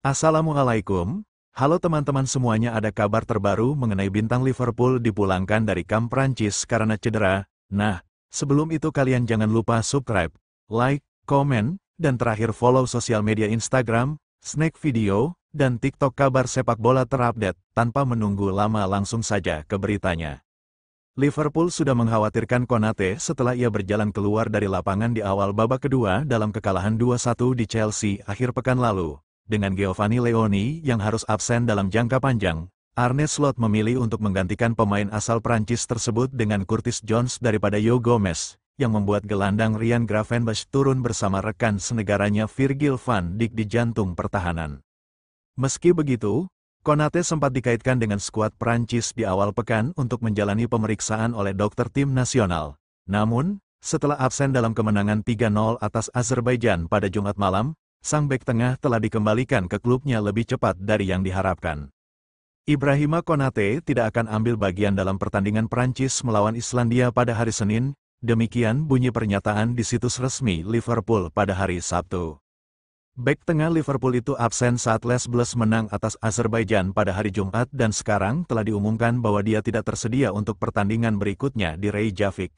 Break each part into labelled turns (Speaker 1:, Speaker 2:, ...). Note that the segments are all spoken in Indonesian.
Speaker 1: Assalamualaikum, halo teman-teman semuanya, ada kabar terbaru mengenai bintang Liverpool dipulangkan dari kamp Prancis karena cedera. Nah, sebelum itu kalian jangan lupa subscribe, like, komen, dan terakhir follow sosial media Instagram, Snack Video, dan TikTok kabar sepak bola terupdate. Tanpa menunggu lama langsung saja ke beritanya. Liverpool sudah mengkhawatirkan Konate setelah ia berjalan keluar dari lapangan di awal babak kedua dalam kekalahan 2-1 di Chelsea akhir pekan lalu. Dengan Giovanni Leoni yang harus absen dalam jangka panjang, Arne Slot memilih untuk menggantikan pemain asal Prancis tersebut dengan Curtis Jones daripada Joe Gomez, yang membuat gelandang Ryan Gravenberch turun bersama rekan senegaranya Virgil van Dijk di jantung pertahanan. Meski begitu, Konate sempat dikaitkan dengan skuad Prancis di awal pekan untuk menjalani pemeriksaan oleh dokter tim nasional. Namun, setelah absen dalam kemenangan 3-0 atas Azerbaijan pada Jumat malam, sang bek tengah telah dikembalikan ke klubnya lebih cepat dari yang diharapkan. Ibrahima Konate tidak akan ambil bagian dalam pertandingan Prancis melawan Islandia pada hari Senin, demikian bunyi pernyataan di situs resmi Liverpool pada hari Sabtu. Bek tengah Liverpool itu absen saat Les Bleus menang atas Azerbaijan pada hari Jumat dan sekarang telah diumumkan bahwa dia tidak tersedia untuk pertandingan berikutnya di Reykjavik.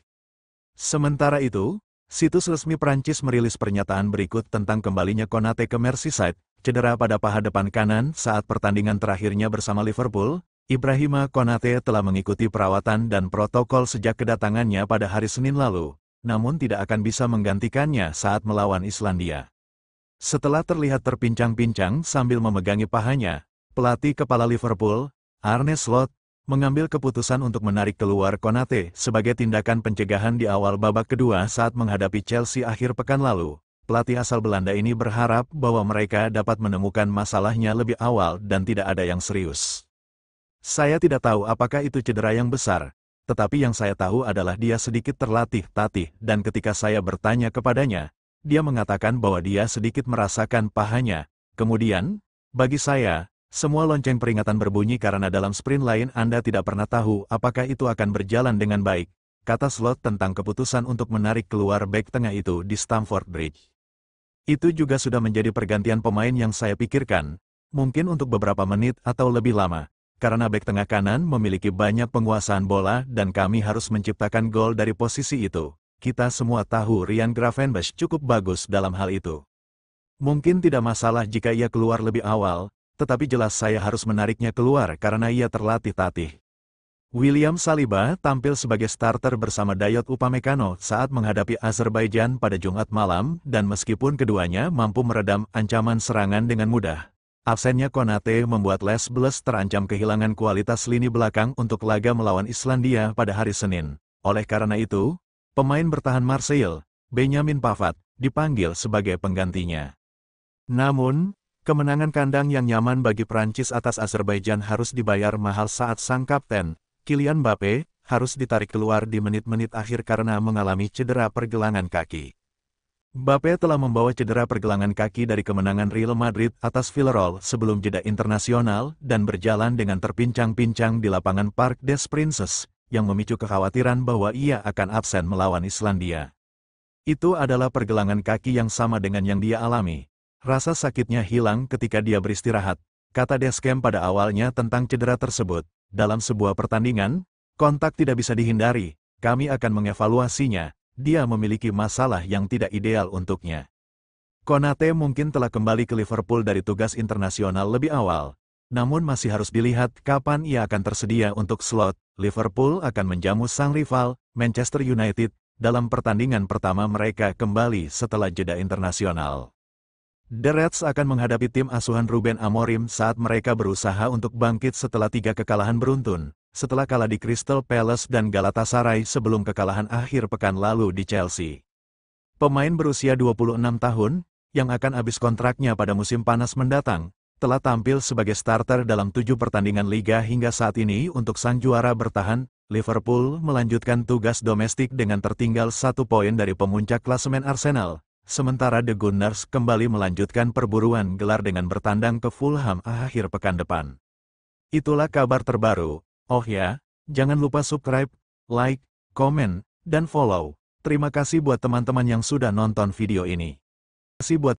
Speaker 1: Sementara itu, situs resmi Prancis merilis pernyataan berikut tentang kembalinya Konate ke Merseyside, cedera pada paha depan kanan saat pertandingan terakhirnya bersama Liverpool. Ibrahima Konate telah mengikuti perawatan dan protokol sejak kedatangannya pada hari Senin lalu, namun tidak akan bisa menggantikannya saat melawan Islandia. Setelah terlihat terpincang-pincang sambil memegangi pahanya, pelatih kepala Liverpool, Arne Slot, mengambil keputusan untuk menarik keluar Konate sebagai tindakan pencegahan di awal babak kedua saat menghadapi Chelsea akhir pekan lalu. Pelatih asal Belanda ini berharap bahwa mereka dapat menemukan masalahnya lebih awal dan tidak ada yang serius. Saya tidak tahu apakah itu cedera yang besar, tetapi yang saya tahu adalah dia sedikit terlatih-tatih dan ketika saya bertanya kepadanya, dia mengatakan bahwa dia sedikit merasakan pahanya. Kemudian, bagi saya, semua lonceng peringatan berbunyi karena dalam sprint lain Anda tidak pernah tahu apakah itu akan berjalan dengan baik, kata Slot tentang keputusan untuk menarik keluar bek tengah itu di Stamford Bridge. Itu juga sudah menjadi pergantian pemain yang saya pikirkan, mungkin untuk beberapa menit atau lebih lama, karena bek tengah kanan memiliki banyak penguasaan bola dan kami harus menciptakan gol dari posisi itu. Kita semua tahu Ryan Gravenberch cukup bagus dalam hal itu. Mungkin tidak masalah jika ia keluar lebih awal, tetapi jelas saya harus menariknya keluar karena ia terlatih-tatih. William Saliba tampil sebagai starter bersama Dayot Upamecano saat menghadapi Azerbaijan pada Jumat malam dan meskipun keduanya mampu meredam ancaman serangan dengan mudah, absennya Konate membuat Les Bleus terancam kehilangan kualitas lini belakang untuk laga melawan Islandia pada hari Senin. Oleh karena itu, pemain bertahan Marseille, Benjamin Pavard, dipanggil sebagai penggantinya. Namun, kemenangan kandang yang nyaman bagi Prancis atas Azerbaijan harus dibayar mahal saat sang kapten, Kylian Mbappe, harus ditarik keluar di menit-menit akhir karena mengalami cedera pergelangan kaki. Mbappe telah membawa cedera pergelangan kaki dari kemenangan Real Madrid atas Villarreal sebelum jeda internasional dan berjalan dengan terpincang-pincang di lapangan Parc des Princes, yang memicu kekhawatiran bahwa ia akan absen melawan Islandia. Itu adalah pergelangan kaki yang sama dengan yang dia alami. Rasa sakitnya hilang ketika dia beristirahat, kata Deschamps pada awalnya tentang cedera tersebut. Dalam sebuah pertandingan, kontak tidak bisa dihindari, kami akan mengevaluasinya, dia memiliki masalah yang tidak ideal untuknya. Konate mungkin telah kembali ke Liverpool dari tugas internasional lebih awal, namun masih harus dilihat kapan ia akan tersedia untuk slot. Liverpool akan menjamu sang rival, Manchester United, dalam pertandingan pertama mereka kembali setelah jeda internasional. The Reds akan menghadapi tim asuhan Ruben Amorim saat mereka berusaha untuk bangkit setelah 3 kekalahan beruntun, setelah kalah di Crystal Palace dan Galatasaray sebelum kekalahan akhir pekan lalu di Chelsea. Pemain berusia 26 tahun, yang akan habis kontraknya pada musim panas mendatang, telah tampil sebagai starter dalam 7 pertandingan liga hingga saat ini untuk sang juara bertahan. Liverpool melanjutkan tugas domestik dengan tertinggal 1 poin dari pemuncak klasemen Arsenal, sementara The Gunners kembali melanjutkan perburuan gelar dengan bertandang ke Fulham akhir pekan depan. Itulah kabar terbaru. Oh ya, jangan lupa subscribe, like, komen, dan follow. Terima kasih buat teman-teman yang sudah nonton video ini. Terima kasih buat